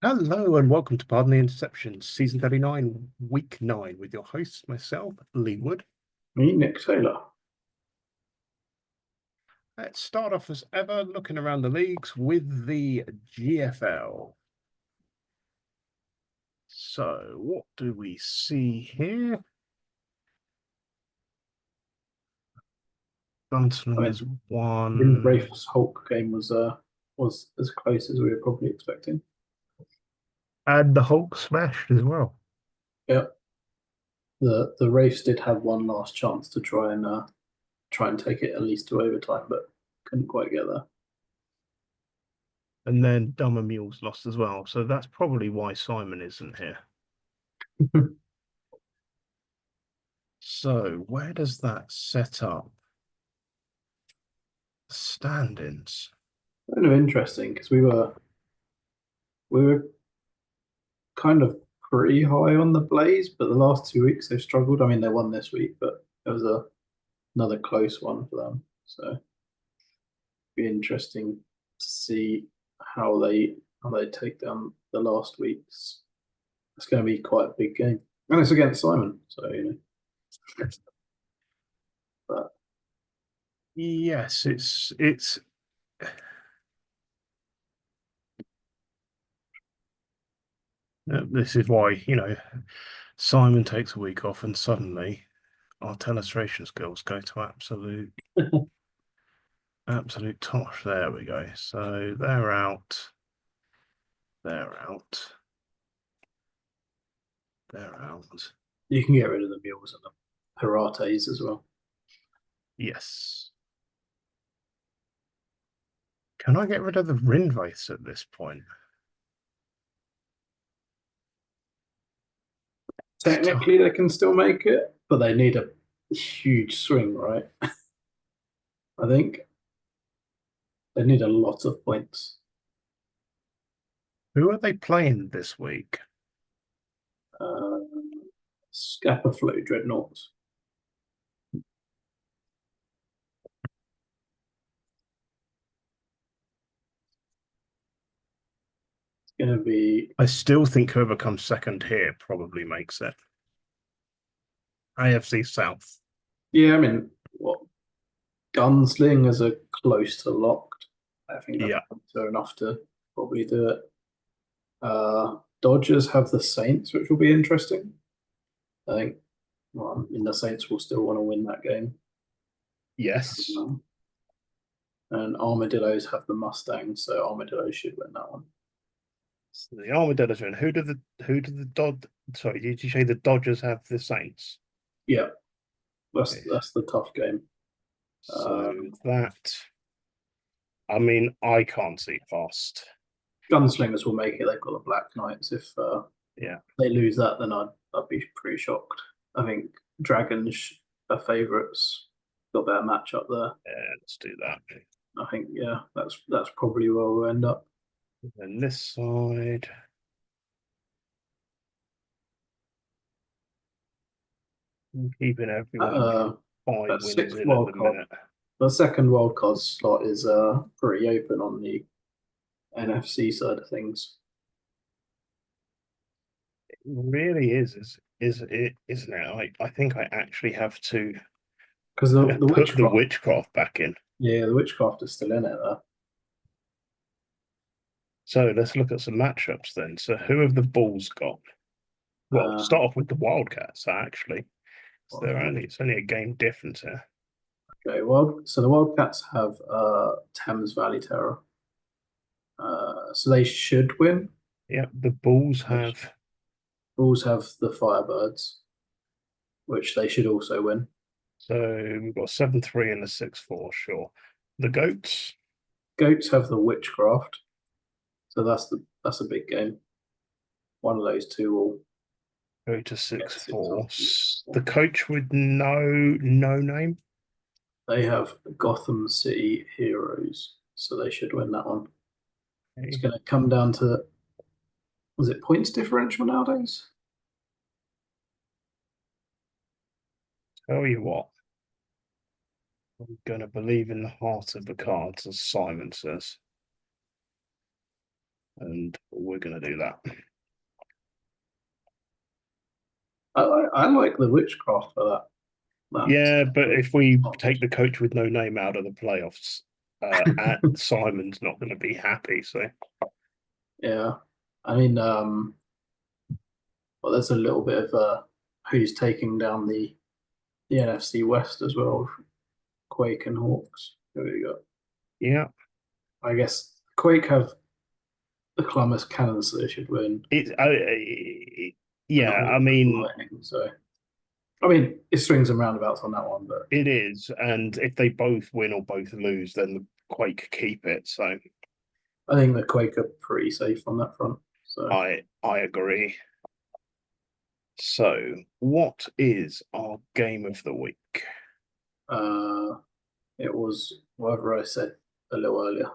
Hello and welcome to Pardon the Interception, Season 39, Week 9, with your hosts, myself, Lee Wood. Me, Nick Taylor. Let's start off as ever, looking around the leagues with the GFL. So, what do we see here? I Gunsling mean, has the won, Wraith's Hulk game was as close as we were probably expecting. and the Hulk smashed as well. Yeah, the Wraiths did have one last chance to try and take it at least to overtime, but couldn't quite get there. And then Dumber Mules lost as well. So, that's probably why Simon isn't here. So, where does that set up standings? Kind of interesting because we were kind of pretty high on the Blaze, but the last 2 weeks they've struggled. I mean, they won this week, but it was another close one for them. So it'd be interesting to see how they take down the last weeks. It's going to be quite a big game, and it's against Simon. So but Yes, it's this is why, Simon takes a week off and suddenly our telestration skills go to absolute tosh. There we go. So they're out, they're out, they're out. you can get rid of the mules and the Pirates as well. Yes. Can I get rid of the Rinwraiths at this point? Technically, they can still make it, but they need a huge swing, right? I think they need a lot of points. Who are they playing this week? Uh, Scapa Flow Dreadnoughts. It's going to be, I still think whoever comes second here probably makes it. AFC South. yeah, I mean, what Gunslingers are close to locked. I think the Yeah. points are enough to probably do it. Dodgers have the Saints, which will be interesting. I think, well, I mean, the Saints will still want to win that game. Yes. Um, and Armadillos have the Mustangs, so Armadillos should win that one. So the Armadillos win. Who do the Dod sorry, did you say the Dodgers have the Saints? Yeah, Okay. that's the tough game. So that I mean, I can't see past. Gunslingers will make it. They've got the Black Knights. If Yeah, they lose that, then I'd be pretty shocked. I think Dragons are favourites. Got better match up there. yeah, let's do that. I think yeah, that's probably where we'll end up. And this side. Keeping everyone Uh, 5 wins sixth in at the wild card. minute. The second wild card slot is pretty open on the NFC side of things. It really is it, isn't it? I think I actually have to Because the put the witchcraft, witchcraft back in. yeah, the witchcraft is still in it there. So let's look at some matchups then. So who have the Bulls got? Well, Uh, start off with the Wildcats, actually. So it's only a game difference here. okay, well, so the Wildcats have Thames Valley Terror, so they should win. Yeah, the Bulls They have Bulls have the Firebirds, which they should also win. so we've got 7-3 and a 6-4, sure. The Goats Goats have the Witchcraft, so that's a big game. One of those two will go to get 6-4. 6 The coach with no name. They have Gotham City Heroes, so they should win that one. It's Okay. going to come down to, was it points differential nowadays? Tell you what, I'm gonna believe in the heart of the cards, as Simon says. and we're going to do that. I like the witchcraft for that. Yeah, but if we take the coach with no name out of the playoffs, Simon's not going to be happy. So Yeah, I mean, well, there's a little bit of who's taking down the NFC West as well, Quake and Hawks. Who we got? yeah, I guess Quake have the Columbus Cannons, so they should win. it's And the yeah. I Hawks have the mean, Lightning, so I mean, it swings and roundabouts on that one, but it is, and if they both win or both lose, then the Quake keep it. So I think the Quake are pretty safe on that front. So I agree. So what is our game of the week? uh, it was whatever I said a little earlier.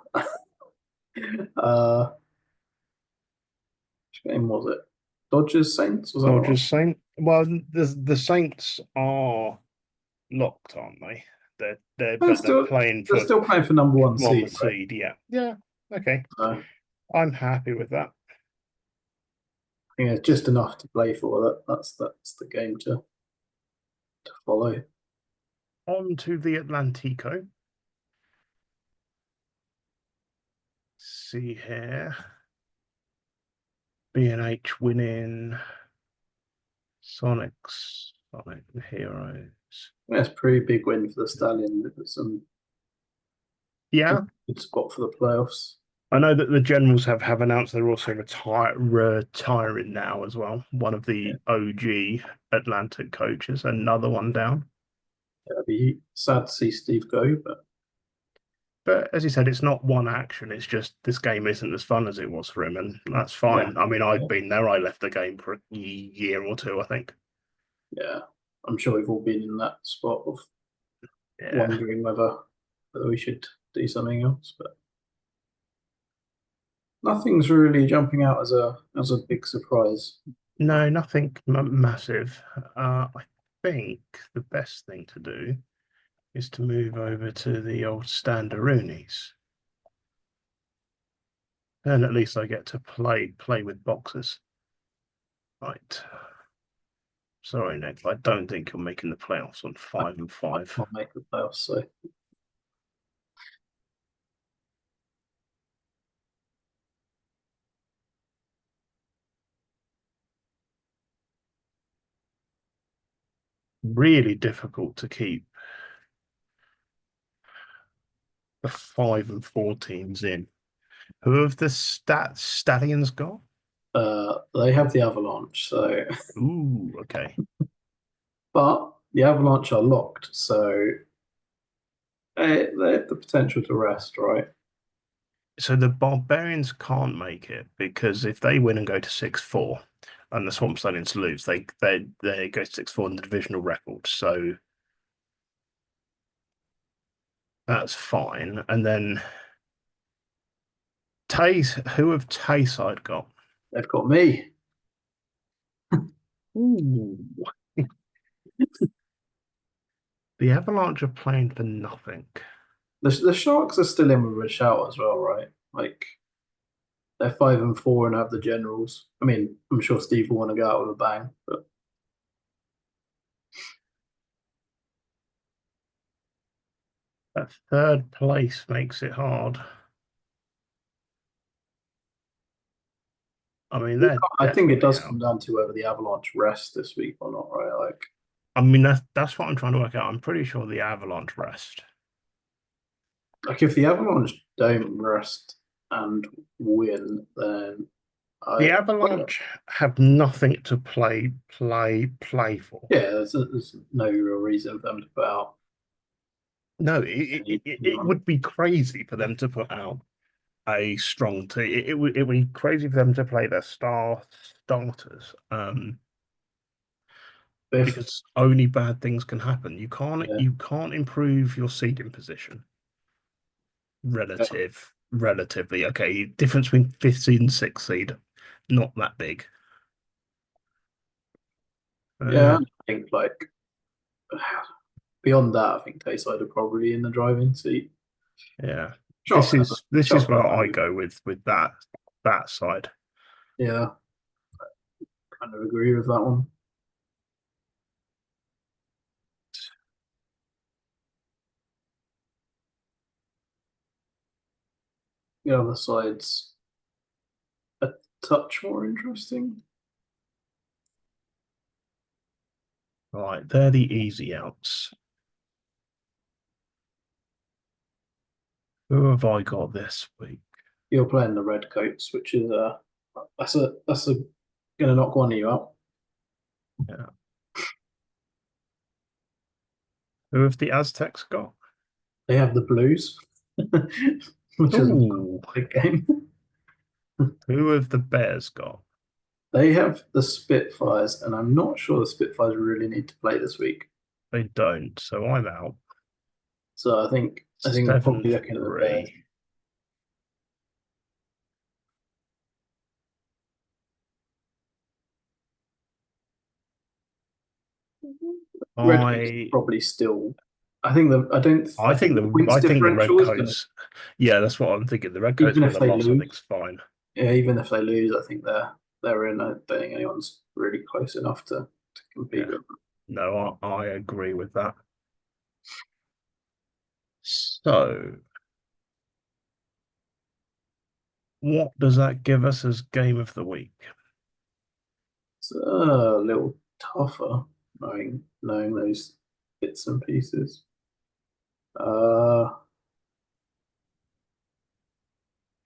uh, which game was it? Dodgers Saints was that the one? Dodgers Saint. Well, the Saints are locked, aren't they? They're They're still playing they're for still playing for number one one seed, right? seed. Yeah, yeah. Okay, So I'm happy with that. yeah, it's just enough to play for. That's the game to follow. On to the Atlantico. See here, B&H winning. Sonic the Heroes. Yeah, it's a pretty big win for the Stallions. It's a Yeah, good spot for the playoffs. I know that the Generals have announced they're also retiring now as well. One of Yeah, the OG Atlantic coaches, another one down. it'd be sad to see Steve go, but But as you said, it's not one action. It's just this game isn't as fun as it was for him, and that's yeah, fine. I mean, I've yeah, been there. I left the game for a year or two, I think. yeah. I'm sure we've all been in that spot of Yeah. wondering whether we should do something else, but nothing's really jumping out as a big surprise. No, nothing massive. I think the best thing to do is to move over to the old Standaroonies. And at least I get to play with boxes. Right. Sorry, Nick. I don't think you're making the playoffs on I 5-5. can't make the playoffs, so Really difficult to keep the 5-4 teams in. Who have the Stallions got? they have the Avalanche. So, Ooh, okay. but the Avalanche are locked, so they have the potential to rest, right? So the Barbarians can't make it because if they win and go to 6-4 and the Swamp Stallions lose, they go 6-4 in the divisional record. So that's fine. And then who have Tayside got? They've got me. Ooh. The Avalanche are playing for nothing. The Sharks are still in with a shout as well, right? Like they're 5-4 and have the Generals. I mean, I'm sure Steve will want to go out with a bang, but That third place makes it hard. I mean, they're I think it definitely does out. come down to whether the Avalanche rest this week or not, right? Like, I mean, that's what I'm trying to work out. I'm pretty sure the Avalanche rest. if the Avalanche don't rest and win, then The I Avalanche have nothing to play for. yeah, there's no real reason for them to put out No, it anyone. would be crazy for them to put out a strong team. It would be crazy for them to play their starters. If Because only bad things can happen. You can't yeah, you can't improve your seeding position relatively. Okay, difference between fifth seed and sixth seed, not that big. yeah, Uh, I think like beyond that, I think Tayside are probably in the driving seat. yeah. This Sharks have is this is Sharks where have I no go with that. that side. Yeah, kind of agree with that one. The other side's a touch more interesting. Right, they're the easy outs. Who have I got this week? You're playing the Redcoats, which is that's a gonna knock one of you out. Yeah. Who have the Aztecs got? They have the Blues, which is a Ooh, big game. who have the Bears got? They have the Spitfires, and I'm not sure the Spitfires really need to play this week. They don't, so I'm out. So I think we're Seven probably looking at the Bears. three. Redcoats I probably still. I think the I don't. I I think think the the points I think the differential is going to Redcoats. Yeah, that's what I'm thinking. The Redcoats even with if a they loss, I lose. think is fine. Yeah, even if they lose, I think they're in. I don't think anyone's really close enough to compete Yeah. with them. No, I agree with that. So, what does that give us as game of the week? It's a little tougher knowing those bits and pieces. Uh,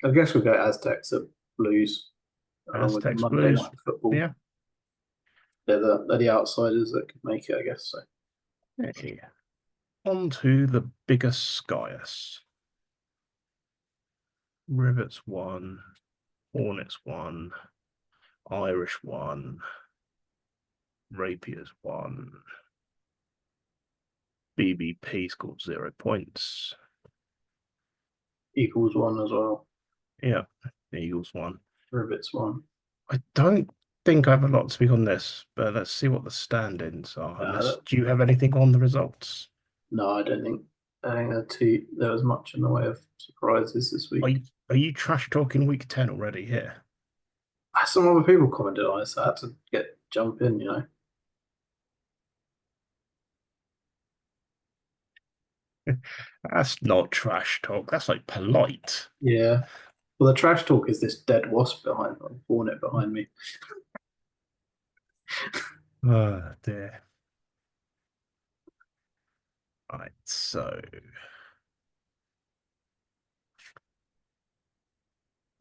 I guess we'll go Aztecs at Blues along with the Aztecs Monday Blues. Night Football. Yeah. They're the outsiders that could make it, I guess. So Hey. On to the biggest Skyus. Rivets one, Hornets one, Irish one, Rapiers one, BBP scored 0 points. Eagles one as well. Yeah, the Eagles one. Rivets one. I don't think I have a lot to speak on this, but let's see what the stand-ins are. Uh, Do you have anything on the results? no, I don't think. I think there was much in the way of surprises this Are week. you, are you trash talking week 10 already here? Some other people commented on it, so I had to jump in. That's not trash talk. That's like polite. Yeah. Well, the trash talk is this dead wasp behind me, hornet behind me. Oh dear. Right, so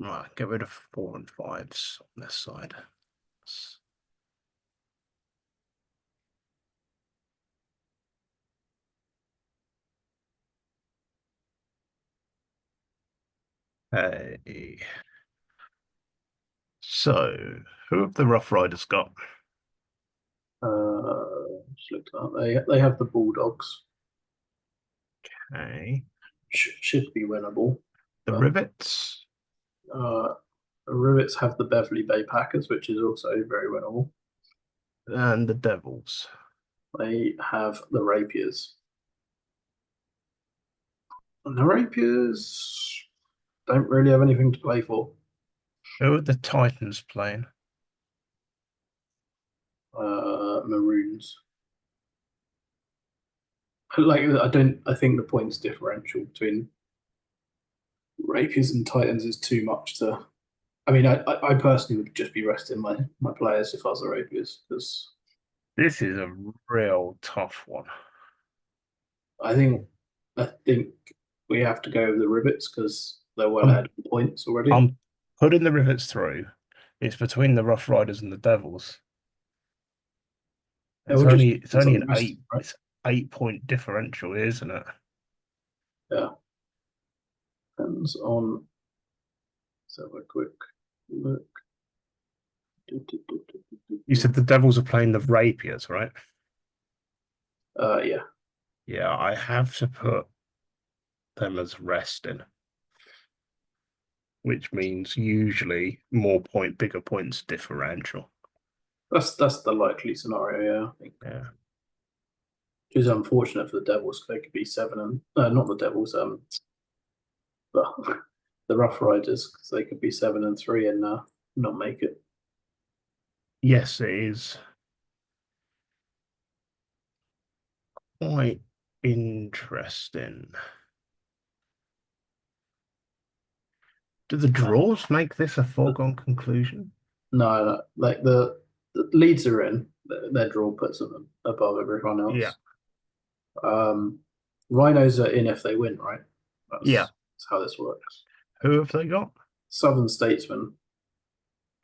right, get rid of four and fives on this side. Hey. So, who have the Rough Riders got? Just looked at they have the Bulldogs. Okay. Should be winnable. The But Rivets uh, the Rivets have the Beverly Bay Packers, which is also very winnable. and the Devils. They have the Rapiers. And the Rapiers don't really have anything to play for. Who are the Titans playing? Maroons. Like I don't. I think the points differential between Rapiers and Titans is too much to. I mean, I personally would just be resting my players if I was the Rapiers because This is a real tough one. I think I think we have to go with the Rivets because they're well I'm ahead of points already. I'm putting the Rivets through. It's between the Rough Riders and the Devils. It It's will just only it's depends only on the an rest, eight right? it's 8 point differential, isn't it? Yeah, depends on. So a quick look. You said the Devils are playing the Rapiers, right? Yeah, Yeah, I have to put them as resting, which means usually bigger points differential. that's the likely scenario. Yeah, I think. Yeah. Which is unfortunate for the Devils. 'Cause they could be seven and not the Devils. But the Rough Riders because they could be 7-3 and not make it. Yes, it is quite interesting. Do the Uh, draws make this a foregone conclusion? no, no, like the Leeds are in. Their draw puts them above everyone Yeah. else. Um, Rhinos are in if they win, right? Yeah. That's how this works. Who have they got? Southern Statesmen,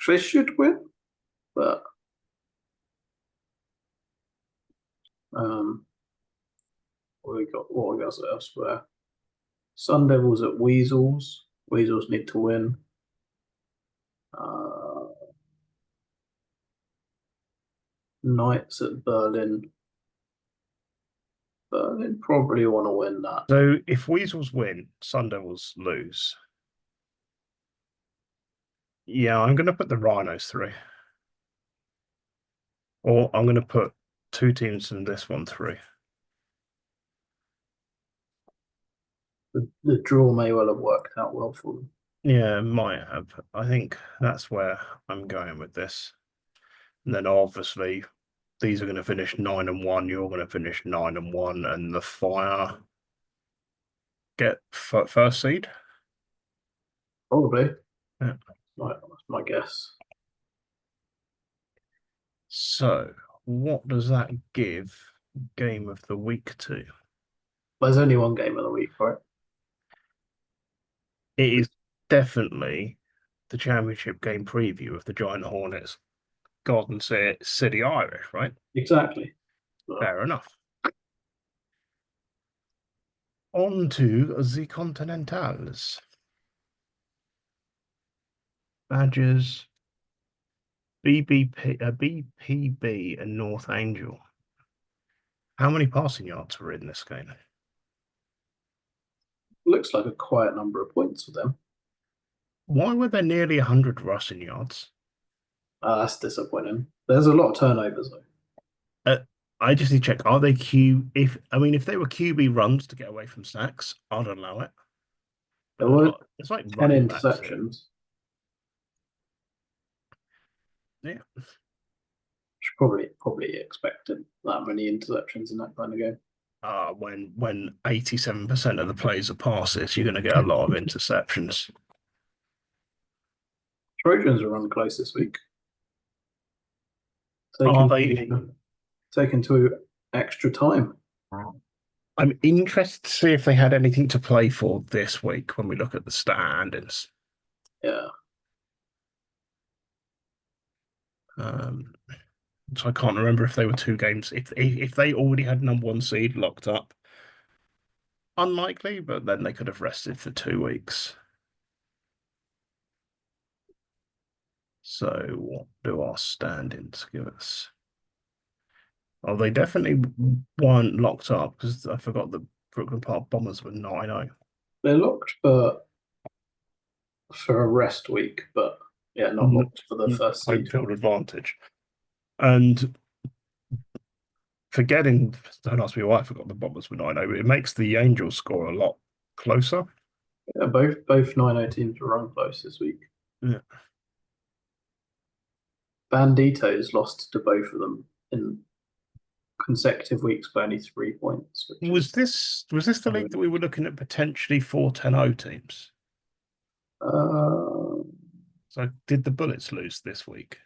they should win, but um, what we got elsewhere? Sun Devils at Weasels. Weasels need to win. Uh, Knights at Berlin. Berlin probably want to win that. So if Weasels win, Sun Devils lose. Yeah, I'm going to put the Rhinos through. Or I'm going to put two teams in this one through. The draw may well have worked out well for them. Yeah, might have. I think that's where I'm going with this. And then obviously these are going to finish 9-1. You're going to finish 9-1, and the Fire get first seed. Probably. Yeah. That's my guess. So what does that give game of the week to? But there's only one game of the week, right? It is definitely the championship game preview of the Giant Hornets Golden City Irish, right? Exactly. But Fair enough. On to the Continentals. Badgers, BPB, and North Angel. How many passing yards were in this game? looks like a quiet number of points for them. Why were there nearly 100 rushing yards? That's disappointing. There's a lot of turnovers though. Uh, I just need to check. Are they if they were QB runs to get away from sacks, I'd allow it. There But were it's like 10 running backs here. interceptions. Yeah. Probably expected that many interceptions in that kind of game. When 87% of the plays are passes, you're going to get a lot of interceptions. Trojans are run close this week. Are they? Taken to extra time. I'm interested to see if they had anything to play for this week when we look at the standings. Yeah. Um, so I can't remember if they were two games. If they already had number one seed locked up, unlikely, but then they could have rested for 2 weeks. So what do our standings give us? Oh, they definitely weren't locked up because I forgot the Brooklyn Park Bombers were 9-0. They're locked for a rest week, but yeah, not locked for the first Home seed. field advantage. And forgetting, don't ask me why I forgot the Bombers were 9-0, but it makes the Angels score a lot closer. Yeah, both 9-0 teams were run close this week. Yeah. Banditos lost to both of them in consecutive weeks by only 3 points. Was this the league that we were looking at potentially 4-10-0 teams? Uh, So did the Bullets lose this week?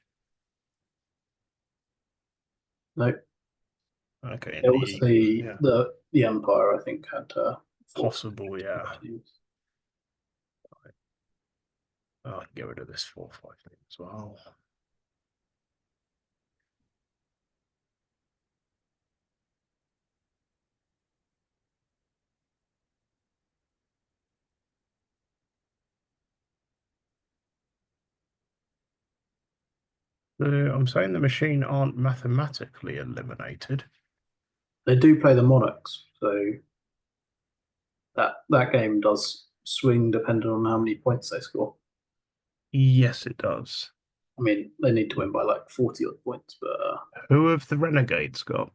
no, Okay, it was yeah, the Empire. I think had possible, yeah. teams. Oh, I can get rid of this 4-5 thing as well. I'm saying the machine aren't mathematically eliminated. They do play the Monarchs, so that game does swing depending on how many points they score. Yes, it does. I mean, they need to win by like 40 odd points, but Who have the Renegades got?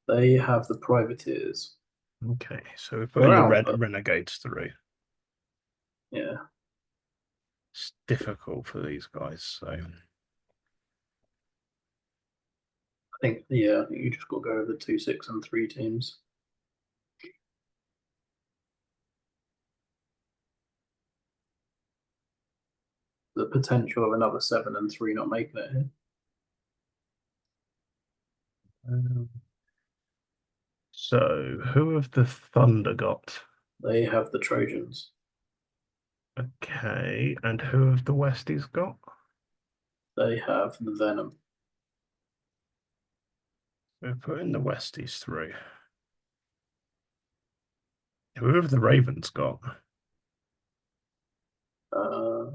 they have the Privateers. Okay, so we're They're putting the out, but Renegades through. yeah. It's difficult for these guys. So I think yeah, I think you just got to go with the 2, 6, and 3 teams. The potential of another 7 and 3 not making it here. um, so who have the Thunder got? They have the Trojans. Okay, and who have the Westies got? They have the Venom. We're putting the Westies through. Who have the Ravens got? Uh,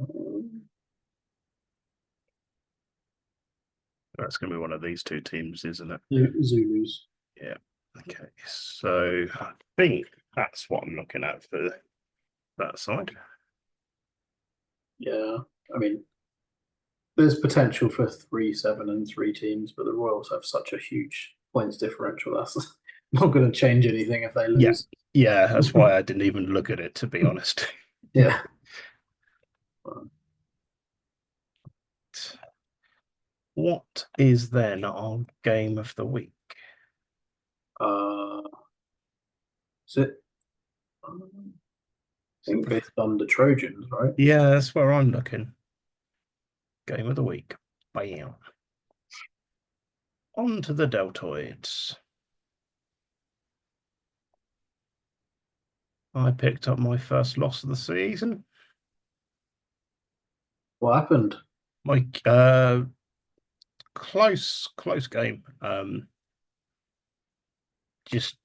That's going to be one of these two teams, isn't it? Zulus. Yeah. Okay, so I think that's what I'm looking at for that side. Yeah, I mean, there's potential for 3, 7, and 3 teams, but the Royals have such a huge points differential. That's not going to change anything if they Yeah, lose. yeah, that's why I didn't even look at it, to be honest. Yeah. What is then our game of the week? Uh, is it? I Is it think it's done the Trojans, right? Yeah, that's where I'm looking. Game of the week. Bam. On to the deltoids. I picked up my first loss of the season. What happened? My close game. Just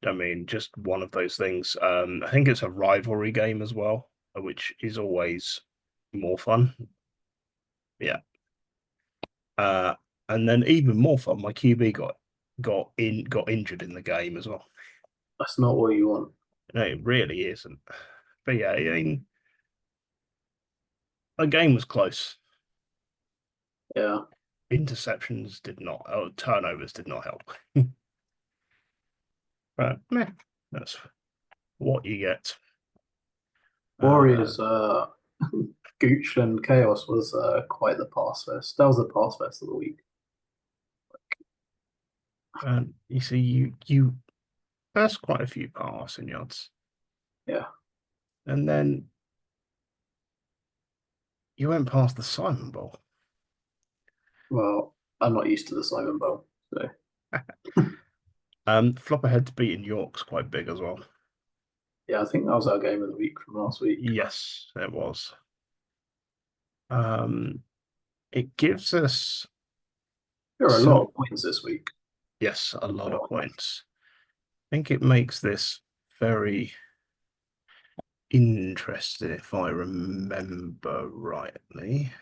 I mean, just one of those things. I think it's a rivalry game as well, which is always more fun. Yeah. Uh, and then even more fun, my QB got injured in the game as well. That's not what you want. No, it really isn't. But yeah, I mean, the game was close. Yeah. Interceptions did not, oh, turnovers did not help. But meh, that's what you get. Warriors, Goochland Chaos was quite the pass fest. That was the pass fest of the week. And you see, you that's quite a few passing yards, Yeah. and then you went past the Simon Bowl. Well, I'm not used to the Simon Bowl, so Flopperhead's beating York's quite big as well. yeah, I think that was our game of the week from last week. Yes, it was. It gives us There are a lot some, of points this week. yes, a lot of points. I think it makes this very interesting if I remember rightly.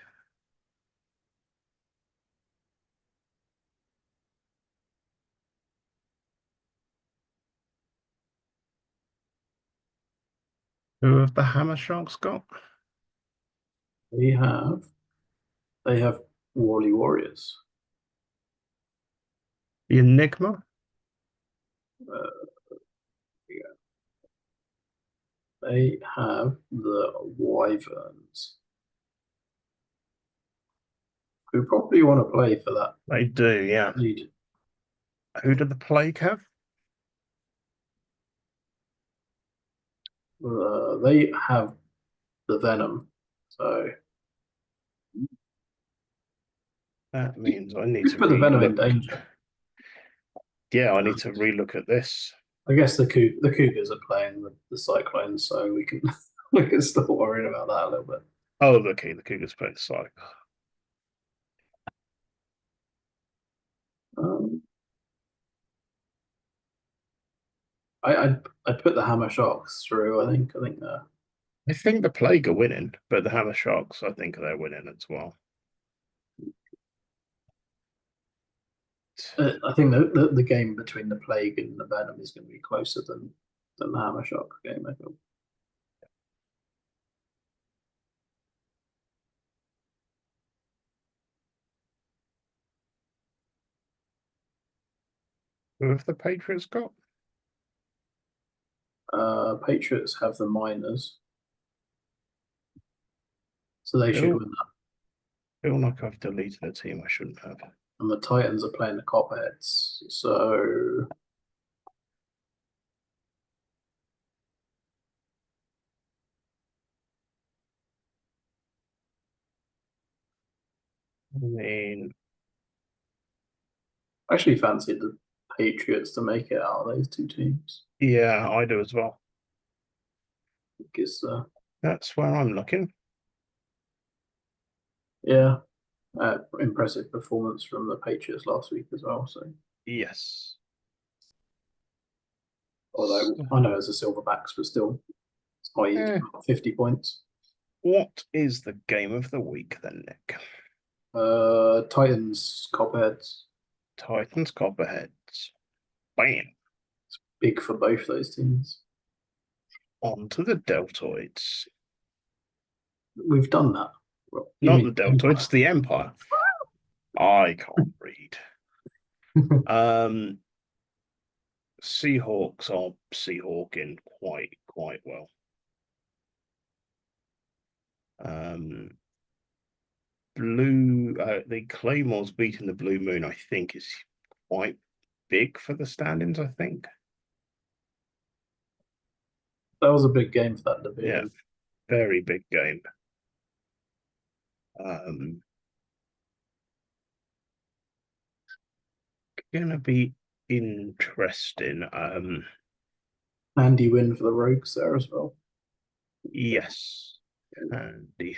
Who have the Hammer Sharks got? We have they have Wally Warriors. The Enigma? Uh, yeah. They have the Wyverns, who probably want to play for that They do, yeah. lead. Who did the Plague have? They have the Venom, so That means I need could to put the Venom in relook. danger. Yeah, I need to relook at this. I guess the Cougars are playing the Cyclones, so we can we can stop worrying about that a little bit. Oh, okay, the Cougars playing the side. Um, I'd put the Hammer Sharks through. I think I think the Plague are winning, but the Hammer Sharks, I think they're winning as well. I think the game between the Plague and the Venom is going to be closer than the Hammer Shark game. I feel. Who have the Patriots got? Patriots have the Miners. So they should Feel, win that. feel like I've deleted a team I shouldn't have. And the Titans are playing the Copperheads. So I mean, I actually fancied the Patriots to make it out of those two teams. yeah, I do as well. Because That's where I'm looking. yeah, impressive performance from the Patriots last week as well. So Yes. although So, I know as a Silverbacks, but still, it's quite easy to put 50 points. what is the game of the week then, Nick? Titans, Copperheads, Titans, Copperheads. Bam. big for both those teams. On to the Deltoids. We've done that. Well, you Not the mean Deltoids, the Empire. I can't read. Seahawks are Seahawking quite well. The Claymores beating the Blue Moon, I think, is quite big for the standings, I think. That was a big game for that Yeah, division. very big game. Um, gonna be interesting. Handy win for the Rogues there as well. Yes. Handy.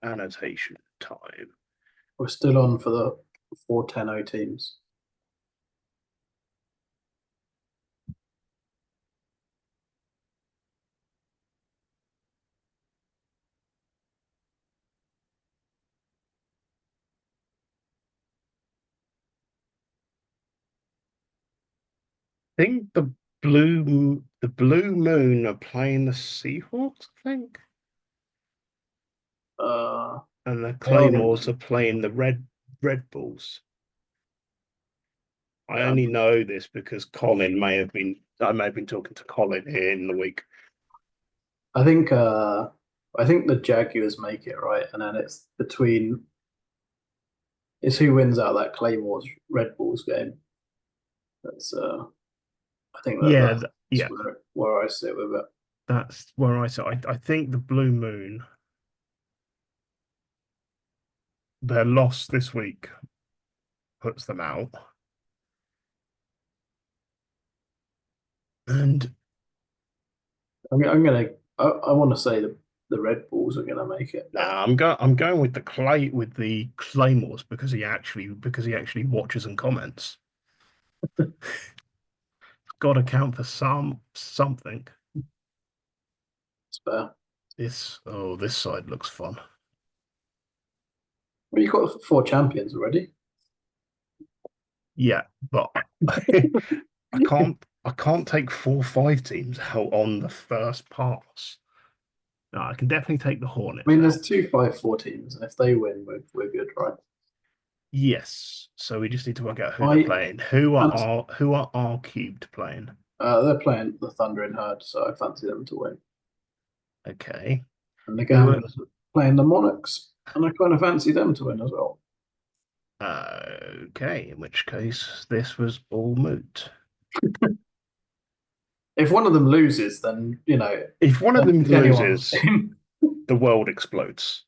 Annotation time. We're still on for the 4-10-0 teams. I think the Blue Moon are playing the Seahawks, I think. Uh, And the they are going Claymores are playing the Red Bulls. I to, only know this because I may have been talking to Colin here in the week. I think the Jaguars make it right, and then it's who wins out of that Claymores Red Bulls game. That's I think Yeah, that's where I sit with it. that's where I said I think the Blue Moon, their loss this week puts them out. And I want to say the Red Bulls are gonna make it. nah, I'm going with the Claymores because he actually watches and comments. Got to count for something. It's fair. This side looks fun. Well, you've got 4 champions already. Yeah, but I can't take 4 5 teams out on the first pass. No, I can definitely take the I Hornets mean, out. there's 2-5-4 teams, and if they win, we're good, right? Yes. So we just need to work out who they're I playing. and Who are R cubed playing? they're playing the Thunder in Herd, so I fancy them to win. Okay. And the Who are Gamblers are playing the Monarchs, and I kind of fancy them to win as well. okay, in which case this was all moot. If one of them loses, then If one of then them it's anyone's loses, game. the world explodes.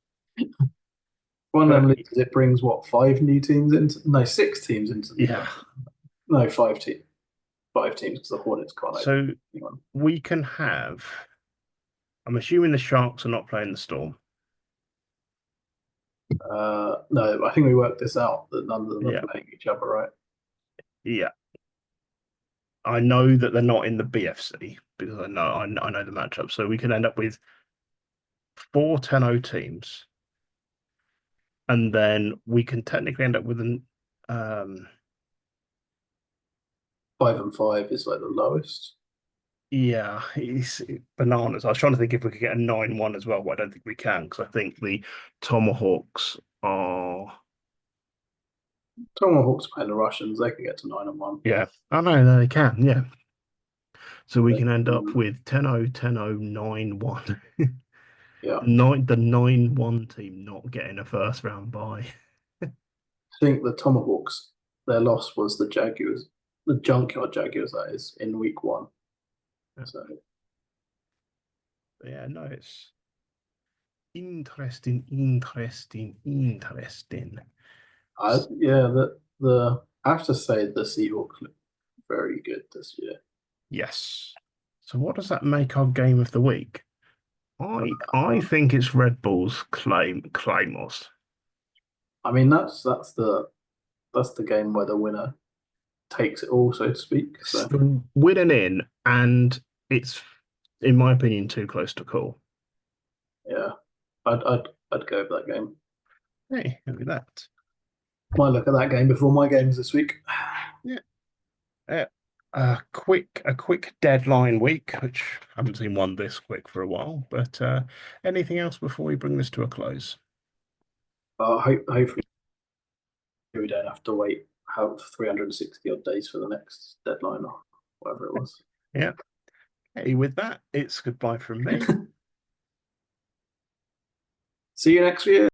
One of them But loses, it brings what 5 new teams into? No, 6 teams into the. yeah. No, 5 teams. 5 teams because the Hornets can't open So anyone. we can have I'm assuming the Sharks are not playing the Storm. No, I think we worked this out that none of them Yeah. are playing each other, right? Yeah. I know that they're not in the BFC because I know the matchup. So we could end up with 4 10-0 teams. And then we can technically end up with an 5-5 is like the lowest. yeah, it's bananas. I was trying to think if we could get a 9-1 as well, but I don't think we can because I think the Tomahawks are Tomahawks playing the Russians, they can get to 9-1. yeah. I know they can, yeah. So we can end up with 10-0, 10-0, 9-1. Yeah, The 9-1 team not getting a first round bye. I think the Tomahawks, their loss was the Jaguars, the Junkyard Jaguars, that is, in week 1. So Yeah, no, it's interesting. I have to say the Seahawks look very good this year. Yes. So what does that make our game of the week? I think it's Red Bull's Claymores. I mean that's the game where the winner takes it all, so to speak. It's So the winning in, and it's, in my opinion, too close to call. yeah, I'd go with that game. Hey, look at that. Might look at that game before my games this week. Yeah. A quick deadline week, which I haven't seen one this quick for a while. But anything else before we bring this to a close? Hopefully we don't have to wait have 360 odd days for the next deadline or whatever it was. Yeah. Hey, with that, it's goodbye from me. See you next year.